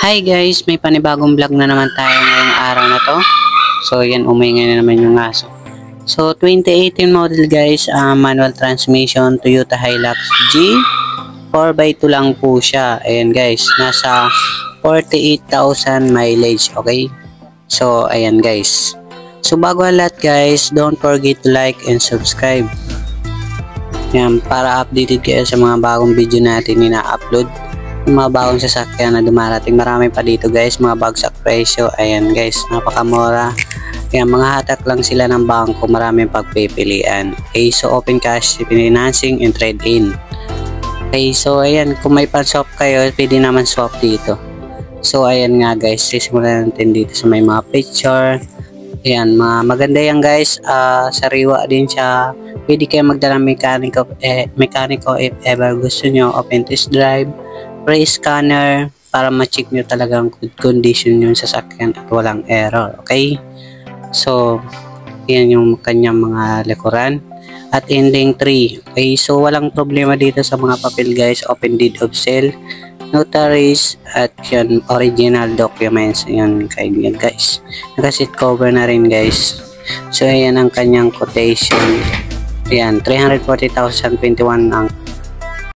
Hi guys, may panibagong vlog na naman tayo ngayong araw na to. So yan, umingay na naman yung aso. So 2018 model guys, manual transmission Toyota Hilux G. 4x2 lang po siya. Ayan guys, nasa 48,000 mileage, okay? So ayan guys. So bago ang lahat guys, don't forget to like and subscribe. Yan, para updated kayo sa mga bagong video natin ina-upload. Yung mga bagong sasakyan na dumarating, marami pa dito guys, mga bagsak presyo. Ayan guys, napakamura. Ayan, mga hatak lang sila ng bangko, maraming pagpipilian. Okay, so open cash, financing and trade-in. Okay, so ayan, kung may pan-swap kayo, pwede naman swap dito. So ayan nga guys, sisimulan natin dito sa may mga picture. Ayan, maganda yan guys, sariwa din siya. Pwede kayo magdala mekaniko if ever gusto nyo. Open test drive, pre-scanner para ma-check nyo talagang good condition yung sasakyan at walang error. Okay, so yan yung kanyang mga likuran at ending 3. Okay, so walang problema dito sa mga papel guys. Open deed of sale, notaries at yan, original documents. Yan kaibigan guys, naka-seat cover na rin guys. So ayan ang kanyang quotation. Ayan, 340,021 ang